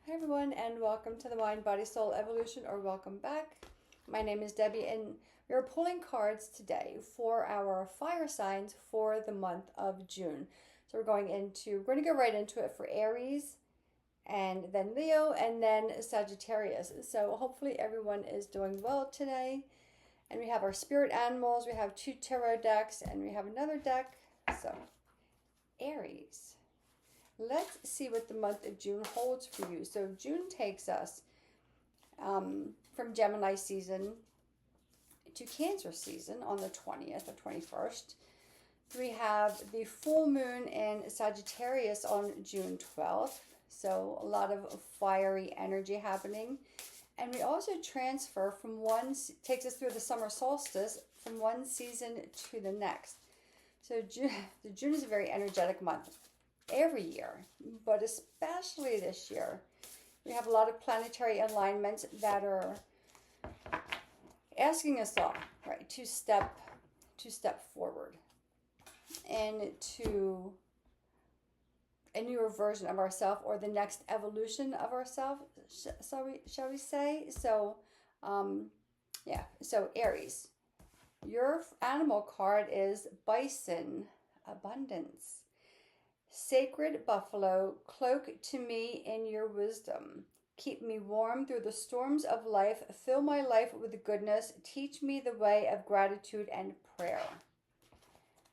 Hi everyone, and welcome to the Mind, Body, Soul Evolution, or welcome back. My name is Debbie, and we are pulling cards today for our fire signs for the month of June. So we're going to go right into it for Aries, and then Leo, and then Sagittarius. So hopefully everyone is doing well today. And we have our spirit animals, we have 2 tarot decks, and we have another deck. So, Aries. Let's see what the month of June holds for you. So June takes us from Gemini season to Cancer season on the 20th or 21st. We have the full moon in Sagittarius on June 12th. So a lot of fiery energy happening. And we also transfer from takes us through the summer solstice from one season to the next. So June is a very energetic month every year, but especially this year. We have a lot of planetary alignments that are asking us all, right, to step forward and to a newer version of ourselves, or the next evolution of ourselves, shall we say. So so Aries, your animal card is bison, abundance. Sacred buffalo, cloak to me in your wisdom. Keep me warm through the storms of life. Fill my life with goodness. Teach me the way of gratitude and prayer.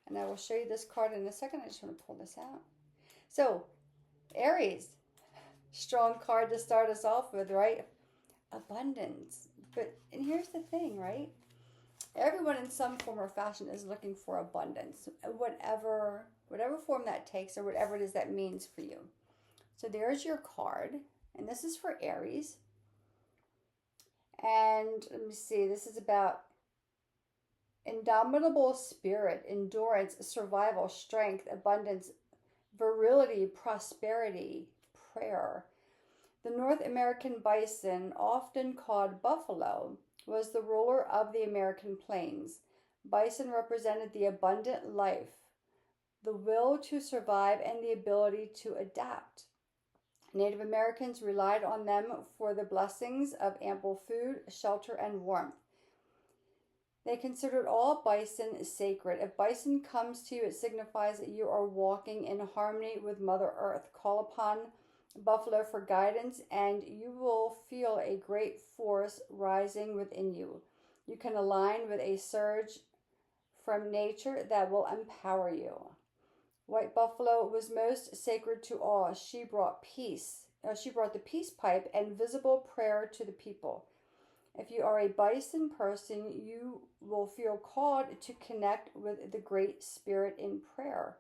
And I will show you this card in a second. I just want to pull this out. So, Aries, strong card to start us off with, right? Abundance. And here's the thing, right? Everyone in some form or fashion is looking for abundance, whatever form that takes, or whatever it is that means for you. So there's your card, and this is for Aries. And let me see, this is about indomitable spirit, endurance, survival, strength, abundance, virility, prosperity, prayer. The North American bison, often called buffalo, was the ruler of the American plains. Bison represented the abundant life, the will to survive, and the ability to adapt. Native Americans relied on them for the blessings of ample food, shelter, and warmth. They considered all bison sacred. If bison comes to you, it signifies that you are walking in harmony with Mother Earth. Call upon buffalo for guidance, and you will feel a great force rising within you. You can align with a surge from nature that will empower you. White buffalo was most sacred to all. She brought peace. She brought the peace pipe and visible prayer to the people. If you are a bison person, you will feel called to connect with the Great Spirit in prayer.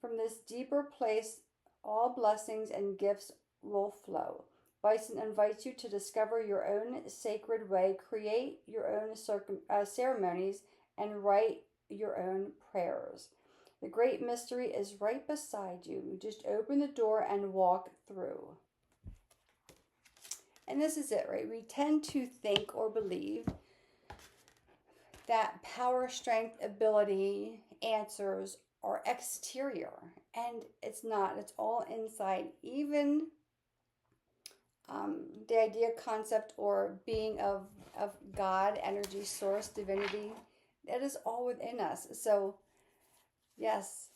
From this deeper place, all blessings and gifts will flow. Bison invites you to discover your own sacred way, create your own ceremonies, and write your own prayers. The great mystery is right beside you. You just open the door and walk through. And this is it, right? We tend to think or believe that power, strength, ability, answers are exterior, and it's not. It's all inside. Even the idea, concept, or being of God, energy, source, divinity, that is all within us. So yes,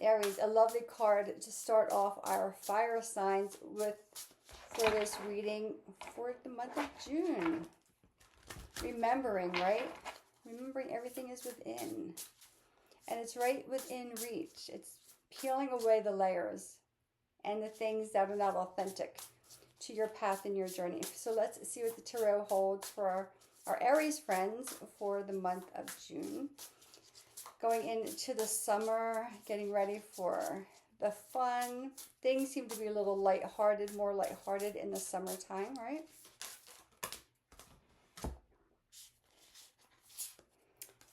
Aries, a lovely card to start off our fire signs with for this reading for the month of June. Remembering, right? Remembering everything is within. And it's right within reach. It's peeling away the layers and the things that are not authentic to your path and your journey. So let's see what the tarot holds for our Aries friends for the month of June. Going into the summer, getting ready for the fun. Things seem to be a little lighthearted, more lighthearted in the summertime, right?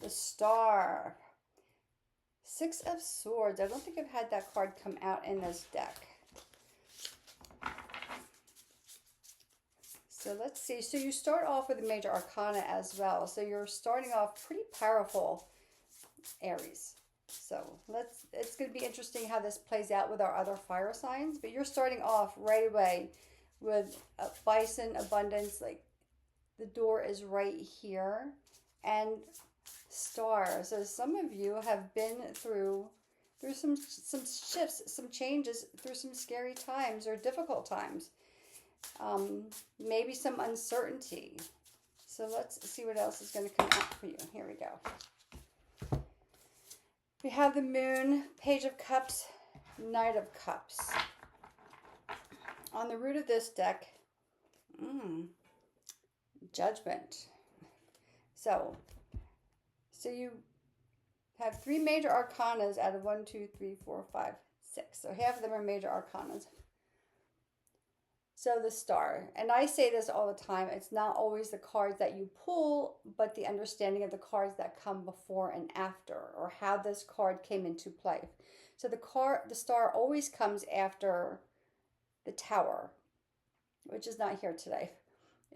The Star. 6 of Swords. I don't think I've had that card come out in this deck. So let's see. So you start off with a major arcana as well. So you're starting off pretty powerful, Aries. So it's going to be interesting how this plays out with our other fire signs. But you're starting off right away with bison, abundance, like the door is right here, and star. So some of you have been through some shifts, some changes, through some scary times or difficult times. Maybe some uncertainty. So let's see what else is going to come out for you. Here we go. We have the Moon, Page of Cups, Knight of Cups. On the root of this deck, Judgment. So you have 3 major arcanas out of 1, 2, 3, 4, 5, 6. So half of them are major arcanas. So the Star, and I say this all the time, it's not always the cards that you pull, but the understanding of the cards that come before and after, or how this card came into play. So the Star always comes after the Tower, which is not here today.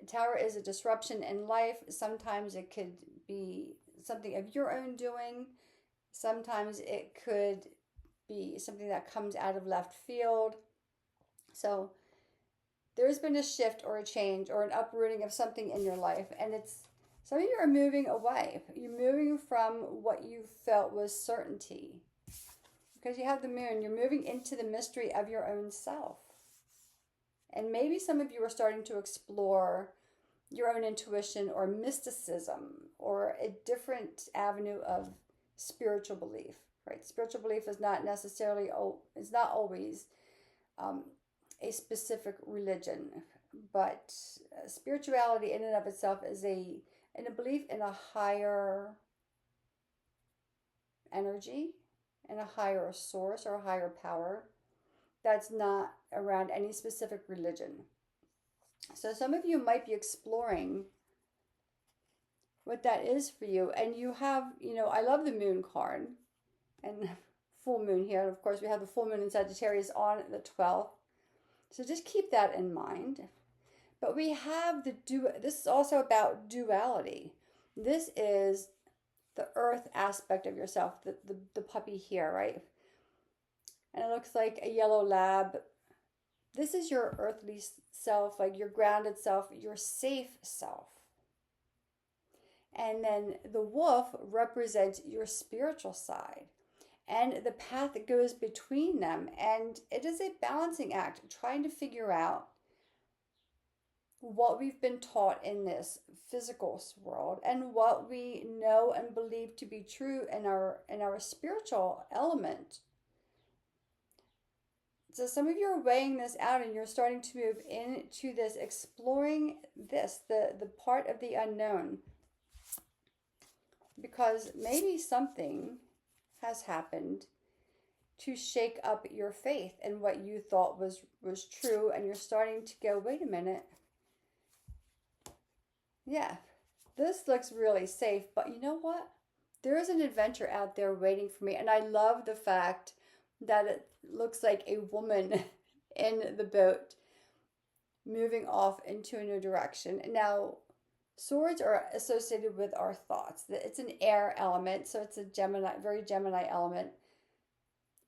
The Tower is a disruption in life. Sometimes it could be something of your own doing. Sometimes it could be something that comes out of left field. So there's been a shift or a change or an uprooting of something in your life. And some of you are moving away. You're moving from what you felt was certainty. Because you have the Moon, you're moving into the mystery of your own self. And maybe some of you are starting to explore your own intuition or mysticism or a different avenue of spiritual belief, right? Spiritual belief is not necessarily, it's not always a specific religion, but spirituality in and of itself is a belief in a higher energy, in a higher source or a higher power that's not around any specific religion. So some of you might be exploring what that is for you. And you have, I love the Moon card and full moon here. And of course, we have the full moon in Sagittarius on the 12th. So just keep that in mind. But we have this is also about duality. This is the earth aspect of yourself, the puppy here, right? And it looks like a yellow lab. This is your earthly self, like your grounded self, your safe self. And then the wolf represents your spiritual side and the path that goes between them. And it is a balancing act, trying to figure out what we've been taught in this physical world and what we know and believe to be true in our spiritual element. So some of you are weighing this out and you're starting to move into this, exploring this, the part of the unknown. Because maybe something has happened to shake up your faith in what you thought was true, and you're starting to go, wait a minute. Yeah, this looks really safe, but you know what? There is an adventure out there waiting for me, and I love the fact that it looks like a woman in the boat moving off into a new direction. Now, swords are associated with our thoughts. It's an air element, so it's a very Gemini element.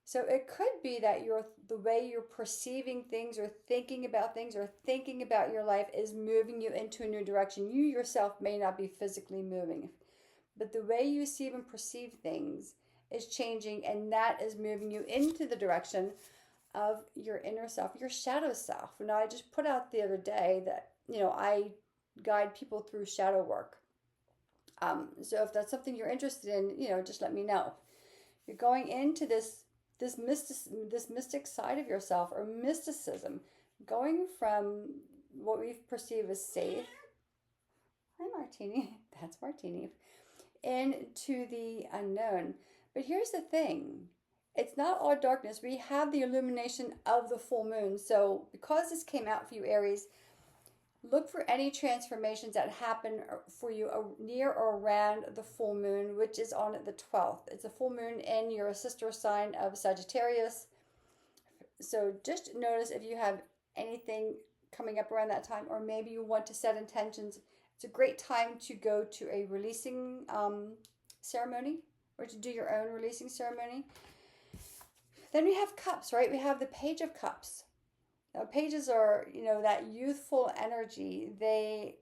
So it could be that the way you're perceiving things or thinking about your life is moving you into a new direction. You yourself may not be physically moving, but the way you see and perceive things is changing, and that is moving you into the direction of your inner self, your shadow self. Now, I just put out the other day that, I guide people through shadow work. So if that's something you're interested in, just let me know. You're going into this mystic side of yourself, or mysticism, going from what we perceive as safe. Hi, Martini. That's Martini. Into the unknown. But here's the thing. It's not all darkness. We have the illumination of the full moon. So because this came out for you, Aries, look for any transformations that happen for you near or around the full moon, which is on the 12th. It's a full moon in your sister sign of Sagittarius. So just notice if you have anything coming up around that time, or maybe you want to set intentions. It's a great time to go to a releasing ceremony, or to do your own releasing ceremony. Then we have cups, right? We have the Page of Cups. Pages are, that youthful energy. They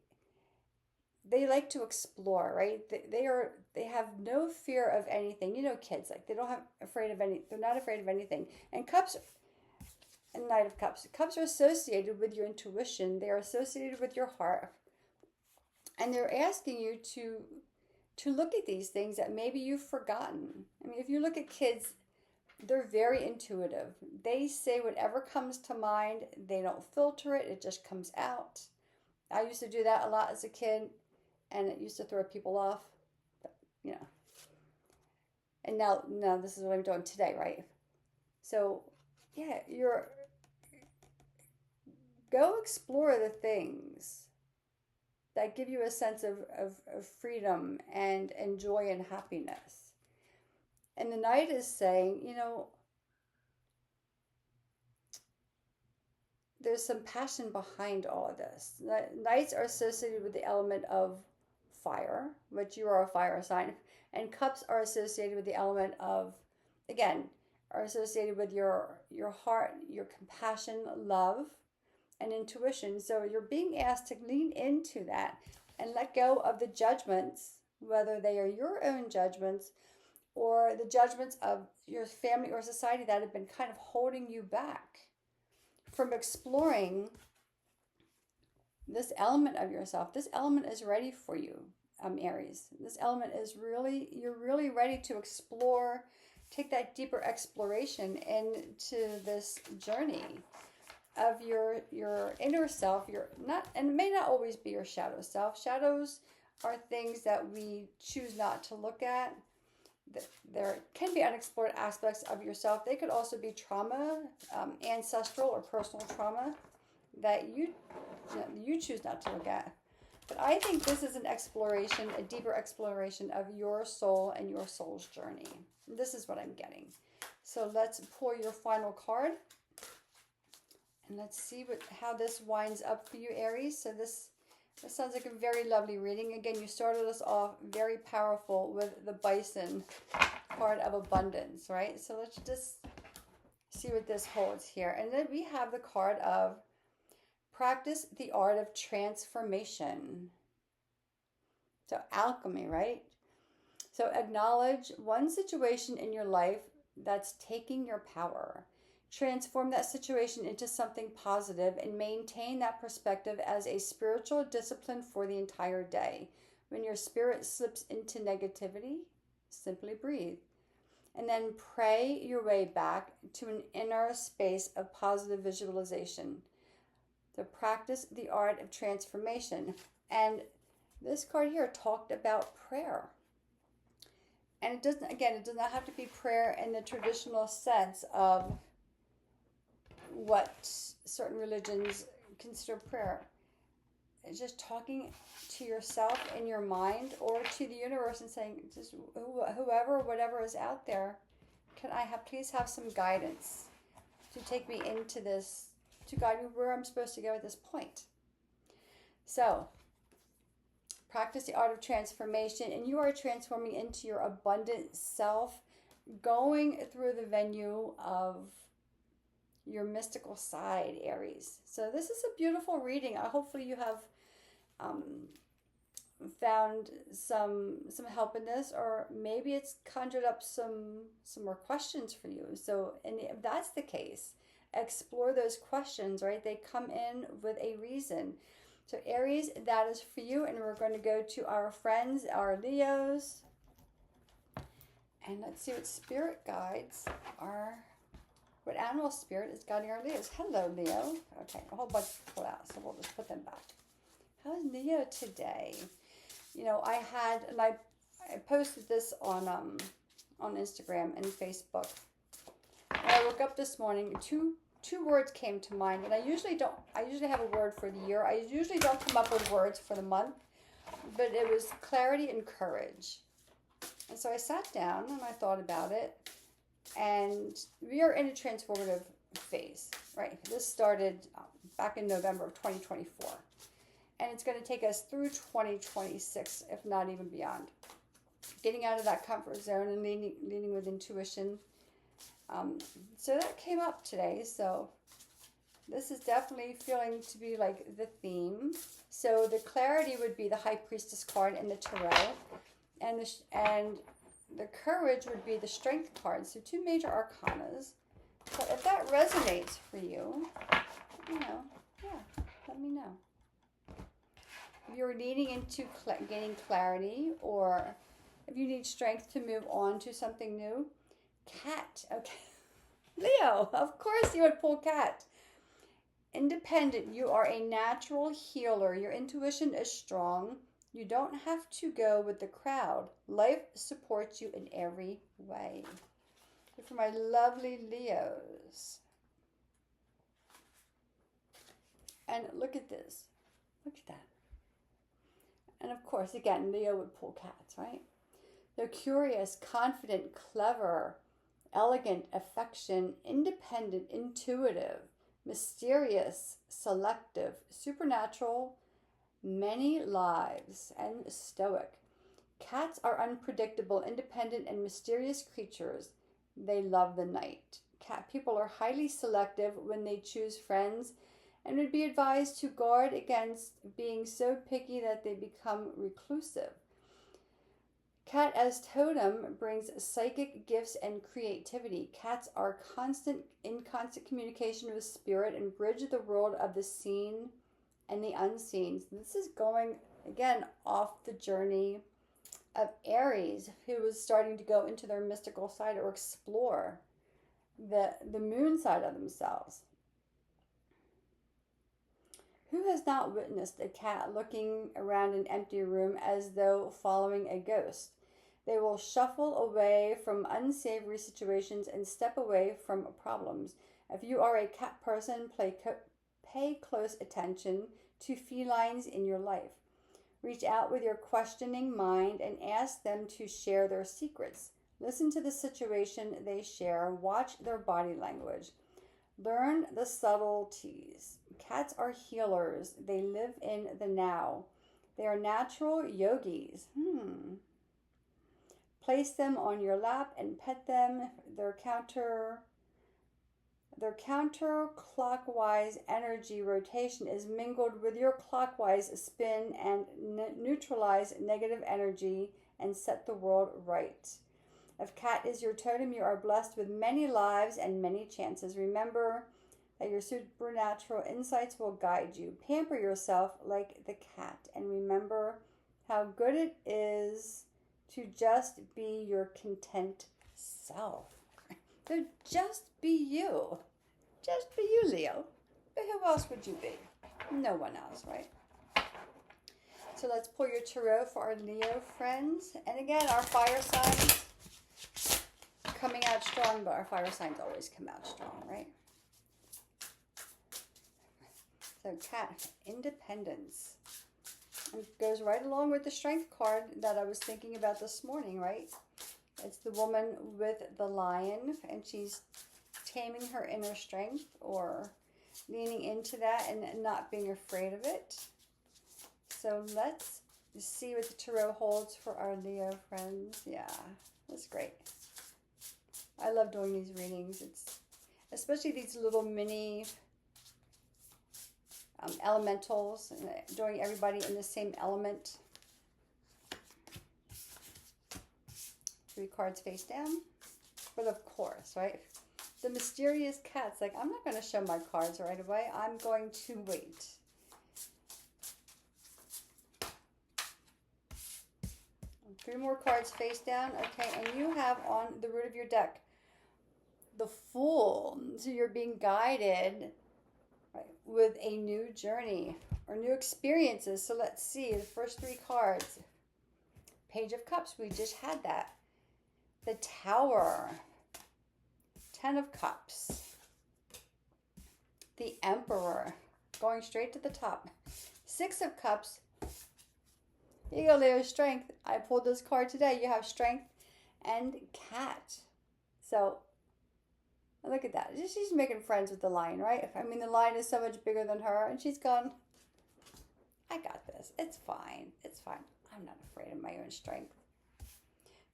like to explore, right? They have no fear of anything. Kids, like, they're not afraid of anything. And cups and Knight of Cups. Cups are associated with your intuition. They are associated with your heart. And they're asking you to look at these things that maybe you've forgotten. I mean, if you look at kids, they're very intuitive. They say whatever comes to mind. They don't filter it. It just comes out. I used to do that a lot as a kid, and it used to throw people off. But, and now this is what I'm doing today, right? So, yeah, go explore the things that give you a sense of freedom and joy and happiness. And the Knight is saying, there's some passion behind all of this. Knights are associated with the element of fire, which you are a fire sign, and cups are associated with the element of, again, are associated with your heart, your compassion, love, and intuition. So you're being asked to lean into that and let go of the judgments, whether they are your own judgments or the judgments of your family or society that have been kind of holding you back from exploring this element of yourself. This element is ready for you, Aries. This element is you're really ready to explore, take that deeper exploration into this journey of your inner self. And it may not always be your shadow self. Shadows are things that we choose not to look at. There can be unexplored aspects of yourself. They could also be trauma, ancestral or personal trauma that you choose not to look at. But I think this is an exploration, a deeper exploration of your soul and your soul's journey. This is what I'm getting. So let's pull your final card. And let's see how this winds up for you, Aries. So this sounds like a very lovely reading. Again, you started us off very powerful with the Bison card of abundance, right? So let's just see what this holds here. And then we have the card of practice the art of transformation. So alchemy, right? So acknowledge one situation in your life that's taking your power. Transform that situation into something positive and maintain that perspective as a spiritual discipline for the entire day. When your spirit slips into negativity, simply breathe. And then pray your way back to an inner space of positive visualization. To practice the art of transformation. And this card here talked about prayer. And it does not have to be prayer in the traditional sense of what certain religions consider prayer. It's just talking to yourself in your mind or to the universe and saying, just whoever, whatever is out there, can I please have some guidance to take me into this, to guide me where I'm supposed to go at this point. So, practice the art of transformation, and you are transforming into your abundant self, going through the venue of your mystical side, Aries. So this is a beautiful reading. Hopefully you have found some help in this, or maybe it's conjured up some more questions for you. So, and if that's the case, explore those questions, right? They come in with a reason. So Aries, that is for you, and we're going to go to our friends, our Leos, and let's see what spirit guides are. What animal spirit is guiding our Leos? Hello, Leo. Okay, a whole bunch to pull out, so we'll just put them back. How's Leo today? I posted this on Instagram and Facebook. When I woke up this morning, two words came to mind, and I usually have a word for the year. I usually don't come up with words for the month, but it was clarity and courage. And so I sat down and I thought about it. And we are in a transformative phase, right? This started back in November of 2024. And it's going to take us through 2026, if not even beyond. Getting out of that comfort zone and leading with intuition. So that came up today. So This is definitely feeling to be like the theme. So the clarity would be the High Priestess card in the Tarot, and the courage would be the Strength card. So two major arcanas. But if that resonates for you, you know, yeah, let me know. If you're leaning into gaining clarity, or if you need strength to move on to something new, Cat. Okay. Leo, of course you would pull Cat. Independent, you are a natural healer. Your intuition is strong. You don't have to go with the crowd. Life supports you in every way. For my lovely Leos. And look at this. Look at that. And of course, again, Leo would pull Cats, right? They're curious, confident, clever, elegant, affectionate, independent, intuitive, mysterious, selective, supernatural, many lives, and stoic. Cats are unpredictable, independent, and mysterious creatures. They love the night. Cat people are highly selective when they choose friends and would be advised to guard against being so picky that they become reclusive. Cat as totem brings psychic gifts and creativity. Cats are in constant communication with spirit and bridge the world of the seen and the unseen. So this is going, again, off the journey of Aries, who is starting to go into their mystical side or explore the moon side of themselves. Who has not witnessed a cat looking around an empty room as though following a ghost? They will shuffle away from unsavory situations and step away from problems. If you are a cat person, pay close attention to felines in your life. Reach out with your questioning mind and ask them to share their secrets. Listen to the situation they share. Watch their body language. Learn the subtleties. Cats are healers. They live in the now. They are natural yogis. Place them on your lap and pet them. Their counterclockwise energy rotation is mingled with your clockwise spin and neutralize negative energy and set the world right. If cat is your totem, you are blessed with many lives and many chances. Remember that your supernatural insights will guide you. Pamper yourself like the cat, and remember how good it is to just be your content self. So just be you. Just be you, Leo. But who else would you be? No one else, right? So let's pull your tarot for our Leo friends. And again, our fire signs coming out strong, but our fire signs always come out strong, right? So Cat, independence. It goes right along with the strength card that I was thinking about this morning, right? It's the woman with the lion, and she's taming her inner strength or leaning into that and not being afraid of it. So let's see what the tarot holds for our Leo friends. Yeah, that's great. I love doing these readings. It's especially these little mini elementals, doing everybody in the same element. 3 cards face down. But of course, right? The mysterious cat's like, I'm not going to show my cards right away. I'm going to wait. Three more cards face down. Okay, and you have on the root of your deck the Fool. So you're being guided, right, with a new journey or new experiences. So let's see the first 3 cards. Page of Cups. We just had that. The Tower. 10 of Cups. The Emperor. Going straight to the top. 6 of Cups. Here you go, Leo. Strength. I pulled this card today. You have Strength and Cat. So, look at that. She's making friends with the lion, right? I mean, the lion is so much bigger than her. And she's gone, I got this. It's fine. It's fine. I'm not afraid of my own strength.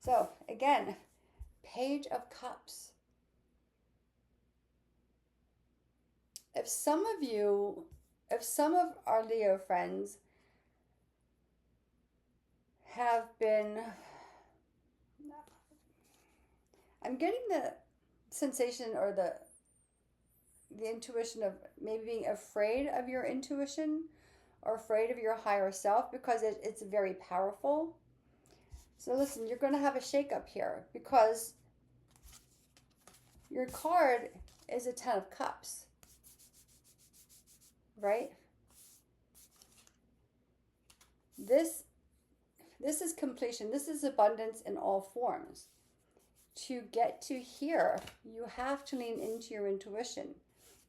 So, again, Page of Cups. if some of you, if some of our Leo friends have been, I'm getting the sensation or the intuition of maybe being afraid of your intuition or afraid of your higher self because it's very powerful. So listen, you're going to have a shakeup here because your card is a Ten of Cups, right? This is completion. This is abundance in all forms. To get to here, you have to lean into your intuition.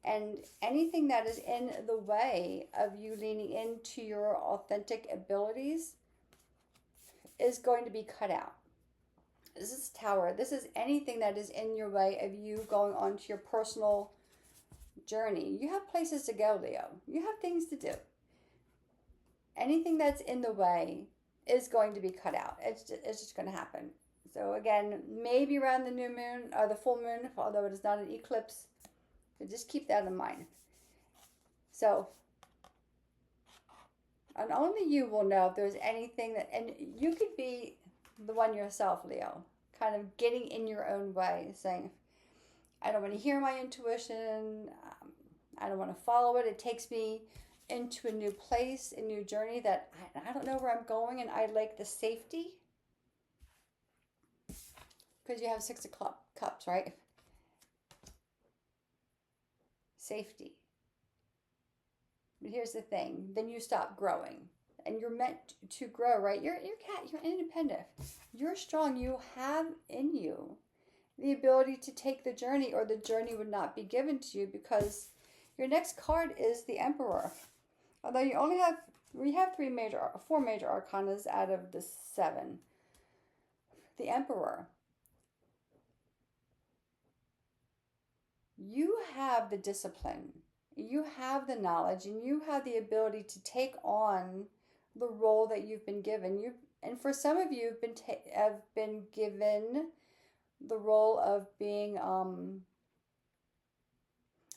And anything that is in the way of you leaning into your authentic abilities is going to be cut out. This is Tower. This is anything that is in your way of you going on to your personal journey. You have places to go, Leo. You have things to do. Anything that's in the way is going to be cut out. It's just going to happen. So again, maybe around the new moon or the full moon, although it is not an eclipse. So just keep that in mind. So, and only you will know if there's anything that, and you could be the one yourself, Leo, kind of getting in your own way, saying, I don't want to hear my intuition. I don't want to follow it. It takes me into a new place, a new journey that I don't know where I'm going, and I like the safety. Because you have Six of Cups, right? Safety. But here's the thing. Then you stop growing. And you're meant to grow, right? You're independent. You're strong. You have in you the ability to take the journey, or the journey would not be given to you, because your next card is the Emperor. Although you only have, we have four major arcanas out of the 7. The Emperor. You have the discipline, you have the knowledge, and you have the ability to take on the role that you've been given. And for some of you have been given the role of being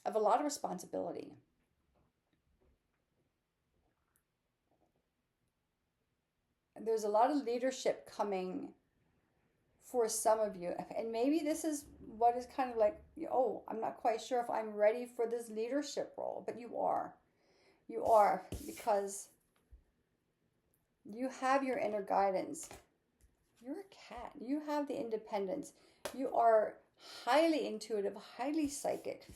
of a lot of responsibility. There's a lot of leadership coming for some of you, and maybe this is what is kind of like, oh, I'm not quite sure if I'm ready for this leadership role, but you are, because you have your inner guidance. You're a cat. You have the independence. You are highly intuitive, highly psychic.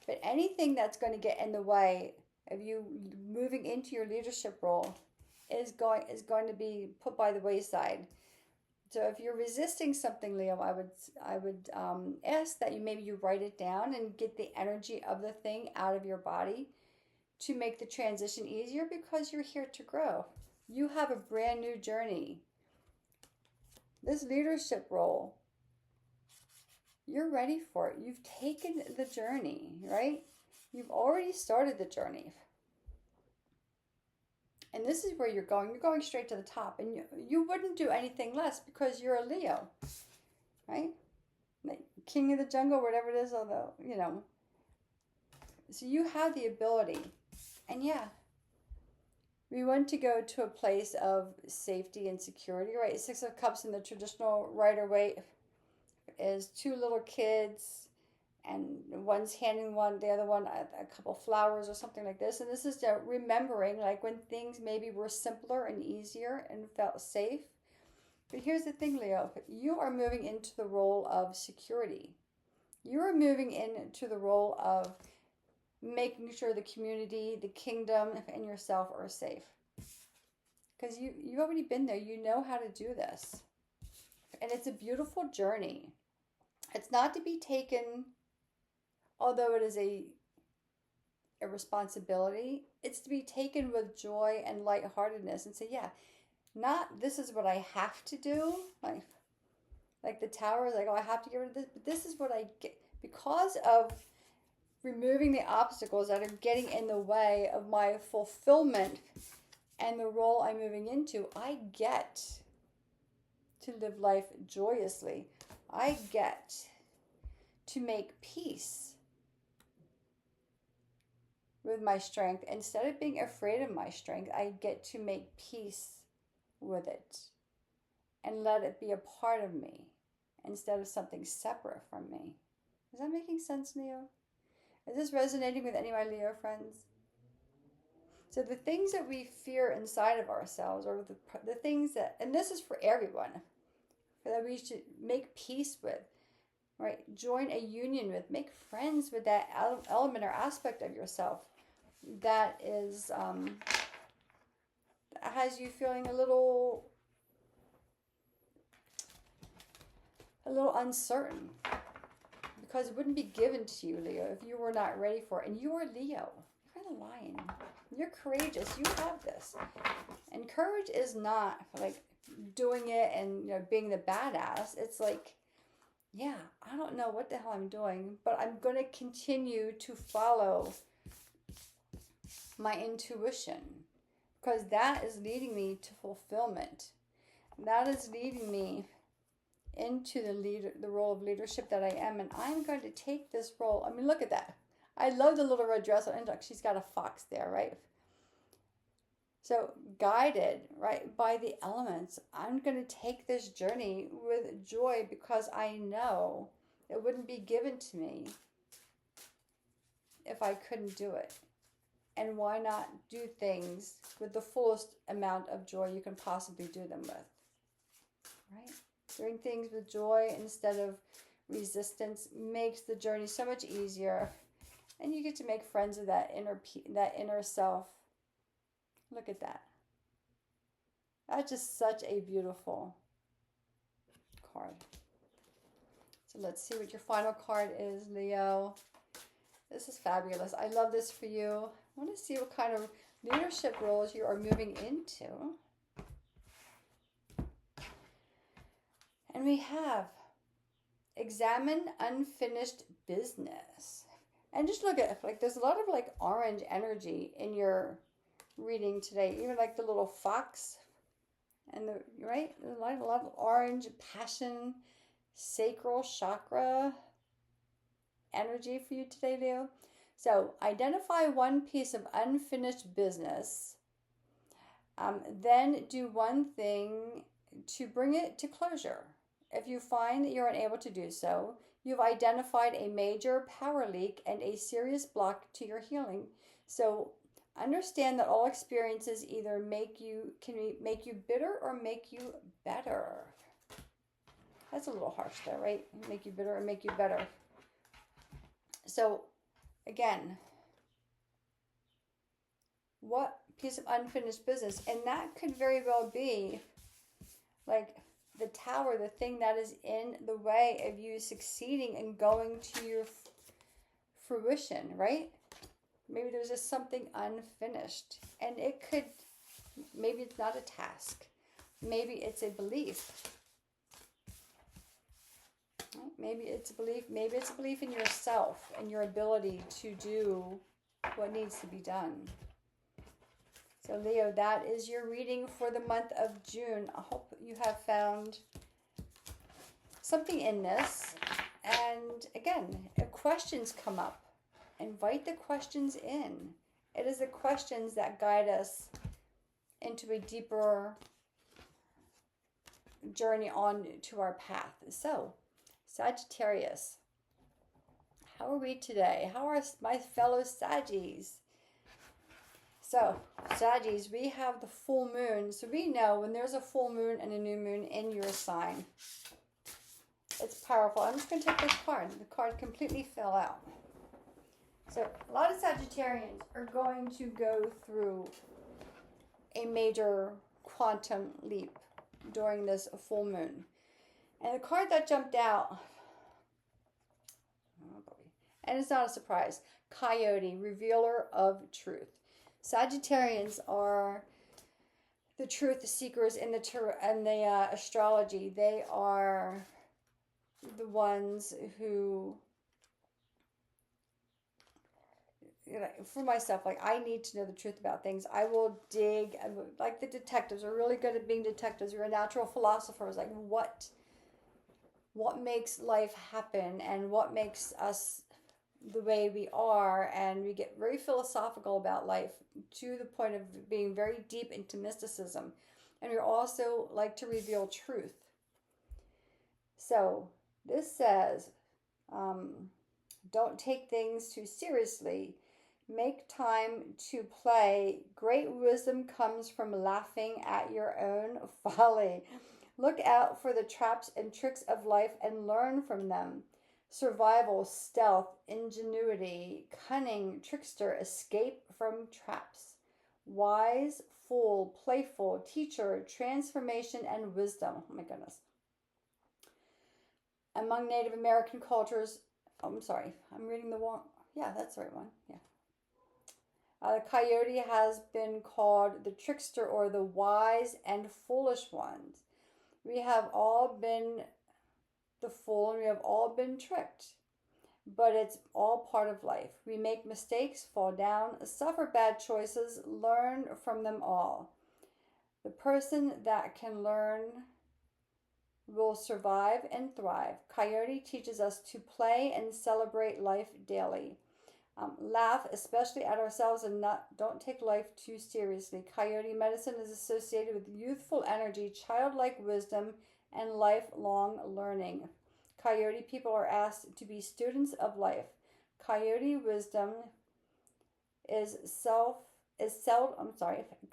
But anything that's going to get in the way of you moving into your leadership role is going to be put by the wayside. So if you're resisting something, Leo, I would ask that you write it down and get the energy of the thing out of your body to make the transition easier, because you're here to grow. You have a brand new journey. This leadership role, you're ready for it. You've taken the journey, right? You've already started the journey. And this is where you're going. You're going straight to the top. And you wouldn't do anything less, because you're a Leo, right? Like King of the Jungle, whatever it is, although, So you have the ability. And yeah, we want to go to a place of safety and security, right? Six of Cups in the traditional Rider-Waite is 2 little kids, and one's handing the other one a couple flowers or something like this. And this is remembering, like, when things maybe were simpler and easier and felt safe. But here's the thing, Leo, you are moving into the role of security. You are moving into the role of making sure the community, the kingdom, and yourself are safe. Because you've already been there. You know how to do this. And it's a beautiful journey. It's not to be taken, although it is a responsibility, it's to be taken with joy and lightheartedness, and say, yeah, not this is what I have to do, like the Tower is like, oh, I have to get rid of this, but this is what I get, because of removing the obstacles that are getting in the way of my fulfillment and the role I'm moving into. I get to live life joyously. I get to make peace with my strength. Instead of being afraid of my strength, I get to make peace with it and let it be a part of me instead of something separate from me. Is that making sense, Leo? Is this resonating with any of my Leo friends? So the things that we fear inside of ourselves, or the things that, and this is for everyone, that we should make peace with, right? Join a union with, make friends with that element or aspect of yourself that is, has you feeling a little uncertain, because it wouldn't be given to you, Leo, if you were not ready for it. And you are Leo. You're the lion. You're courageous. You have this. And courage is not like doing it and being the badass. It's like, yeah, I don't know what the hell I'm doing, but I'm going to continue to follow my intuition, because that is leading me to fulfillment. That is leading me into the role of leadership that I am, and I'm going to take this role. I mean, look at that. I love the little red dress. She's got a fox there, right? So guided, right, by the elements, I'm going to take this journey with joy, because I know it wouldn't be given to me if I couldn't do it. And why not do things with the fullest amount of joy you can possibly do them with, right? Doing things with joy instead of resistance makes the journey so much easier, and you get to make friends with that inner self. Look at that. That's just such a beautiful card. So let's see what your final card is, Leo. This is fabulous. I love this for you. I want to see what kind of leadership roles you are moving into. And we have examine unfinished business. And just look at, like, there's a lot of like orange energy in your reading today. Even like the little fox and the, right? A lot of orange, passion, sacral chakra energy for you today, Leo. So identify one piece of unfinished business. Then do one thing to bring it to closure. If you find that you're unable to do so, you've identified a major power leak and a serious block to your healing. So understand that all experiences either can make you bitter or make you better. That's a little harsh there, right? Make you bitter or make you better. So again, what piece of unfinished business? And that could very well be like the tower, the thing that is in the way of you succeeding and going to your fruition, right? Maybe there's just something unfinished, and it could, maybe it's not a task. Maybe it's a belief. Maybe it's a belief. Maybe it's a belief in yourself and your ability to do what needs to be done. So Leo, that is your reading for the month of June. I hope you have found something in this. And again, if questions come up, invite the questions in. It is the questions that guide us into a deeper journey on to our path. So, Sagittarius, how are we today? How are my fellow Saggies? So, Saggies, we have the full moon. So we know when there's a full moon and a new moon in your sign. It's powerful. I'm just going to take this card. The card completely fell out. So a lot of Sagittarians are going to go through a major quantum leap during this full moon. And the card that jumped out, and it's not a surprise, Coyote, revealer of truth. Sagittarians are the truth seekers in the astrology. They are the ones who, for myself, like, I need to know the truth about things. I will dig, like the detectives are really good at being detectives. You're a natural philosopher. It's like, what makes life happen, and what makes us the way we are, and we get very philosophical about life to the point of being very deep into mysticism. And we also like to reveal truth. So this says, don't take things too seriously. Make time to play. Great wisdom comes from laughing at your own folly. Look out for the traps and tricks of life and learn from them. Survival, stealth, ingenuity, cunning, trickster, escape from traps. Wise, fool, playful, teacher, transformation, and wisdom. Oh my goodness. Among Native American cultures, I'm sorry, I'm reading the wrong, yeah, that's the right one, yeah. The coyote has been called the trickster or the wise and foolish ones. We have all been the fool and we have all been tricked, but it's all part of life. We make mistakes, fall down, suffer bad choices, learn from them all. The person that can learn will survive and thrive. Coyote teaches us to play and celebrate life daily. Laugh, especially at ourselves, and don't take life too seriously. Coyote medicine is associated with youthful energy, childlike wisdom, and lifelong learning. Coyote people are asked to be students of life. Coyote wisdom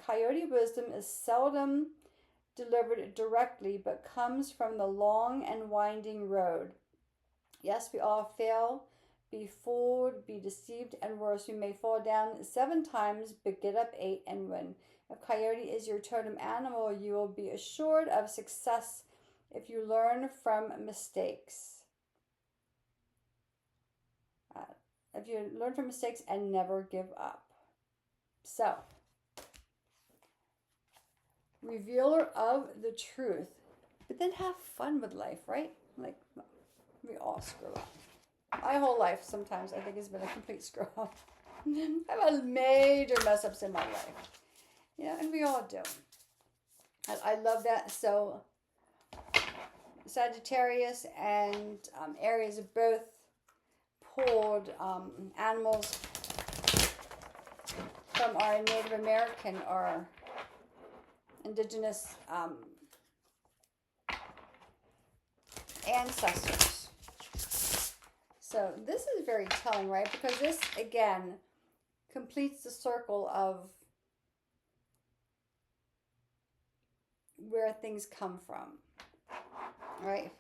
Coyote wisdom is seldom delivered directly, but comes from the long and winding road. Yes, we all fail, be fooled, be deceived, and worse. We may fall down 7 times, but get up 8 and win. If coyote is your totem animal, you will be assured of success if you learn from mistakes. If you learn from mistakes and never give up. So, revealer of the truth, but then have fun with life, right? Like, we all screw up. My whole life sometimes I think has been a complete screw up. I've had major mess ups in my life, you know, and we all do. I love that. So Sagittarius and Aries are both pulled animals from our Native American or indigenous ancestors. So this is very telling, right? Because this, again, completes the circle of where things come from, right?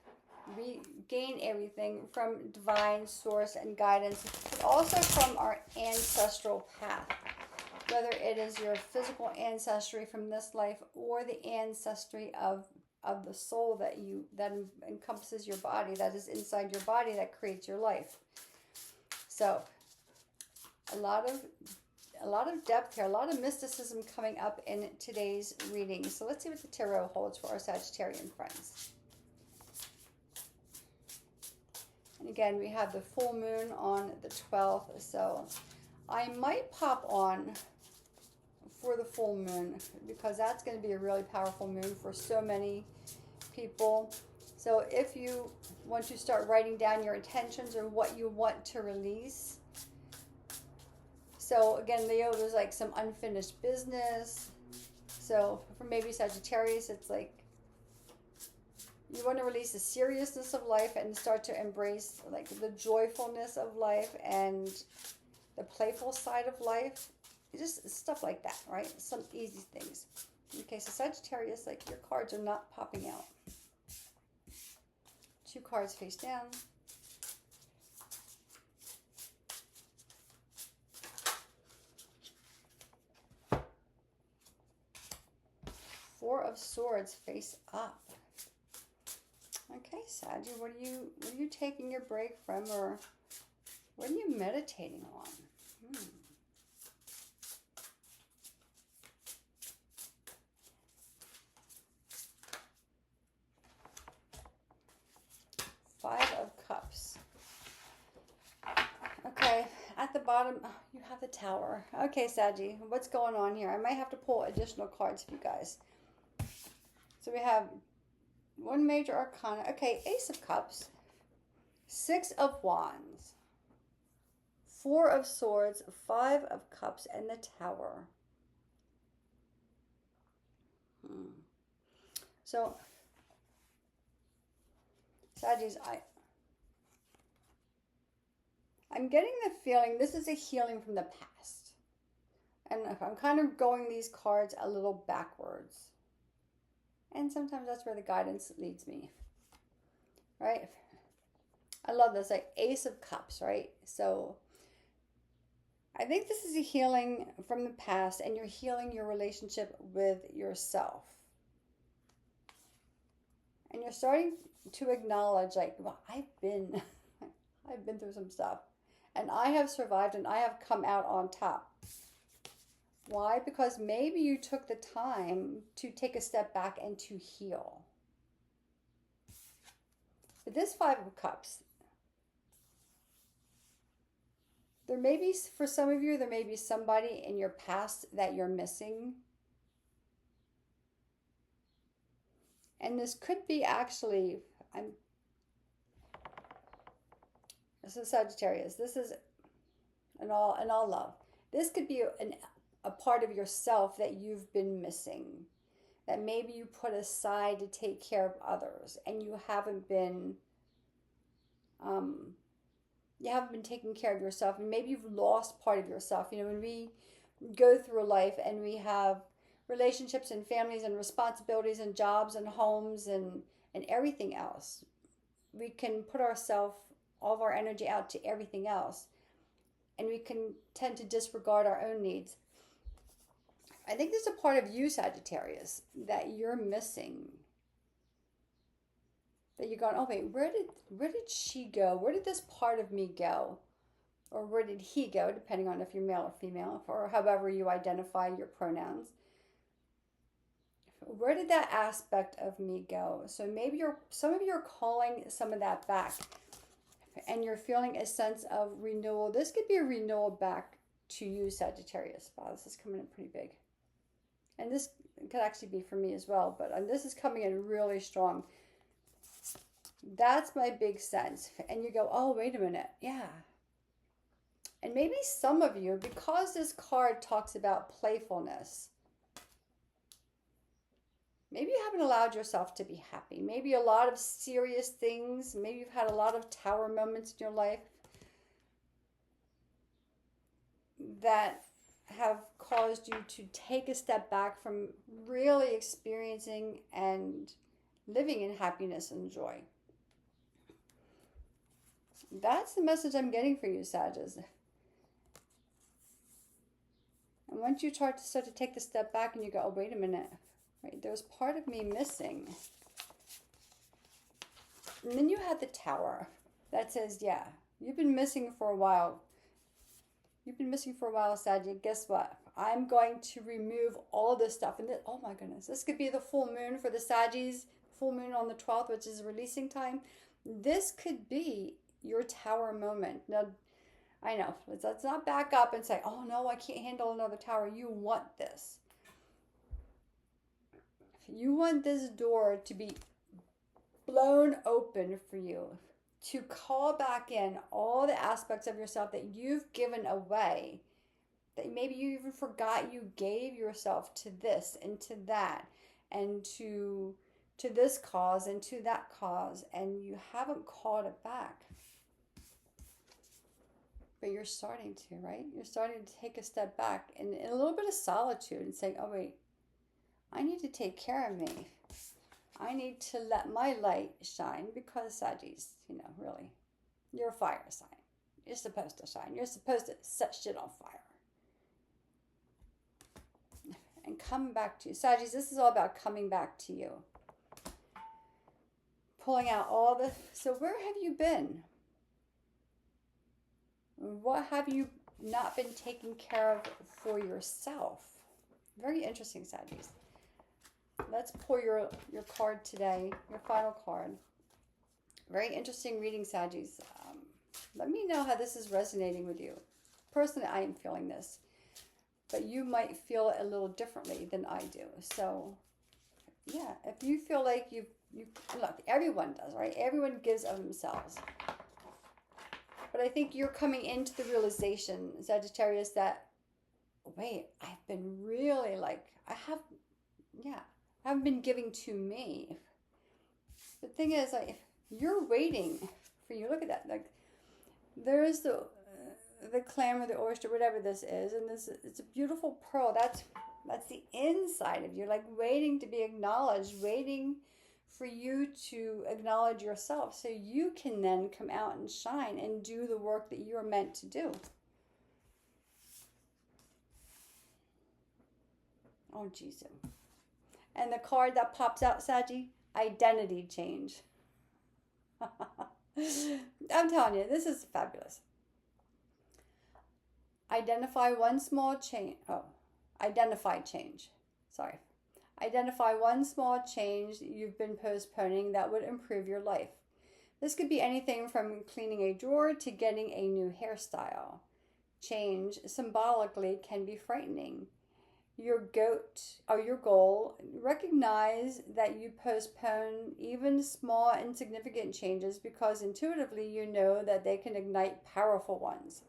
We gain everything from divine source and guidance, but also from our ancestral path. Whether it is your physical ancestry from this life or the ancestry of the soul that encompasses your body, that is inside your body, that creates your life. So a lot of depth here, a lot of mysticism coming up in today's reading. So let's see what the tarot holds for our Sagittarian friends. And again, we have the full moon on the 12th, so I might pop on for the full moon because that's going to be a really powerful moon for so many people. So if you want to start writing down your intentions or what you want to release. So again, Leo, there's like some unfinished business. So for maybe Sagittarius, it's like you want to release the seriousness of life and start to embrace like the joyfulness of life and the playful side of life. Just stuff like that, right? Some easy things. Okay, so Sagittarius, like your cards are not popping out. 2 cards face down. Four of Swords face up. Okay, Saggy, what are you taking your break from, or what are you meditating on? 5 of Cups. Okay, at the bottom, you have the Tower. Okay, Saggy, what's going on here? I might have to pull additional cards for you guys. So we have 1 major arcana. Okay, Ace of Cups. 6 of Wands. Four of Swords, Five of Cups, and the Tower. So, Sagittarius, I'm getting the feeling this is a healing from the past. And I'm kind of going these cards a little backwards. And sometimes that's where the guidance leads me. Right? I love this, like Ace of Cups, right? So I think this is a healing from the past, and you're healing your relationship with yourself. And you're starting to acknowledge, like, well, I've been through some stuff. And I have survived, and I have come out on top. Why? Because maybe you took the time to take a step back and to heal. But this Five of Cups, there may be, for some of you, there may be somebody in your past that you're missing. And this could be actually, this is Sagittarius. This is in all love. This could be a part of yourself that you've been missing, that maybe you put aside to take care of others, and you haven't been taking care of yourself, and maybe you've lost part of yourself. You know, when we go through life and we have relationships and families and responsibilities and jobs and homes and everything else, we can put all of our energy out to everything else, and we can tend to disregard our own needs. I think there's a part of you, Sagittarius, that you're missing. That you're going, oh wait, where did she go? Where did this part of me go? Or where did he go, depending on if you're male or female, or however you identify your pronouns. Where did that aspect of me go? So maybe some of you are calling some of that back, and you're feeling a sense of renewal. This could be a renewal back to you, Sagittarius. Wow, this is coming in pretty big. And this could actually be for me as well, but this is coming in really strong. That's my big sense. And you go, oh, wait a minute. Yeah. And maybe some of you, because this card talks about playfulness, maybe you haven't allowed yourself to be happy. Maybe a lot of serious things. Maybe you've had a lot of tower moments in your life that have caused you to take a step back from really experiencing and living in happiness and joy. That's the message I'm getting for you, Sagittarius. And once you start to take the step back and you go, oh, wait a minute. Right, there's part of me missing. And then you have the Tower that says, yeah, you've been missing for a while. You've been missing for a while, Sagittarius. Guess what? I'm going to remove all this stuff. And oh my goodness, this could be the full moon for the Sagittarius, full moon on the 12th, which is releasing time. This could be your Tower moment. Now, I know, let's not back up and say, oh no, I can't handle another Tower. You want this. You want this door to be blown open for you, to call back in all the aspects of yourself that you've given away, that maybe you even forgot you gave yourself to this and to that, and to this cause and to that cause, and you haven't called it back. But you're starting to, right? You're starting to take a step back in a little bit of solitude and saying, oh wait, I need to take care of me. I need to let my light shine, because Sagittarius, really, you're a fire sign. You're supposed to shine. You're supposed to set shit on fire. And come back to you. Sagittarius, this is all about coming back to you. Pulling out all the... So where have you been? What have you not been taking care of for yourself? Very interesting, Sagittarius. Let's pull your card today, your final card. Very interesting reading, Sagittarius. Let me know how this is resonating with you. Personally, I am feeling this, but you might feel it a little differently than I do. So, yeah, if you feel like you look, everyone does, right? Everyone gives of themselves. But I think you're coming into the realization, Sagittarius, that, wait, I've been really like, I haven't been giving to me. The thing is, like, if you're waiting for you, look at that. Like, there is the clam or the oyster, whatever this is, and this, it's a beautiful pearl. That's the inside of you, like waiting to be acknowledged, waiting for you to acknowledge yourself so you can then come out and shine and do the work that you're meant to do. Oh, Jesus. And the card that pops out, Saggy, identity change. I'm telling you, this is fabulous. Identify one small change. Oh, identify change. Sorry. Identify one small change you've been postponing that would improve your life. This could be anything from cleaning a drawer to getting a new hairstyle. Change symbolically can be frightening. Your goal, recognize that you postpone even small insignificant changes because intuitively you know that they can ignite powerful ones.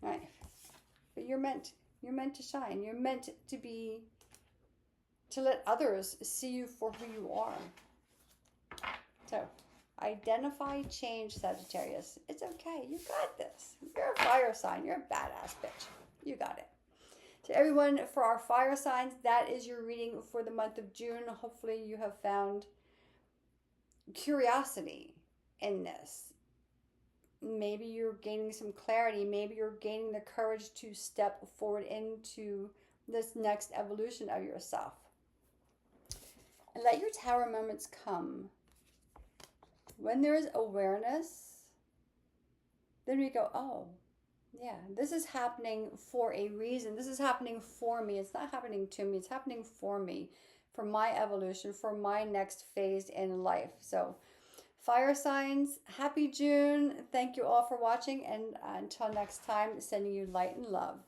Right. But you're meant to shine. You're meant to let others see you for who you are. So, identify change, Sagittarius. It's okay. You got this. You're a fire sign. You're a badass bitch. You got it. To everyone, for our fire signs, that is your reading for the month of June. Hopefully you have found curiosity in this. Maybe you're gaining some clarity. Maybe you're gaining the courage to step forward into this next evolution of yourself. And let your tower moments come. When there is awareness, then we go, oh, yeah, this is happening for a reason. This is happening for me. It's not happening to me. It's happening for me, for my evolution, for my next phase in life. So, fire signs, happy June. Thank you all for watching. And until next time, sending you light and love.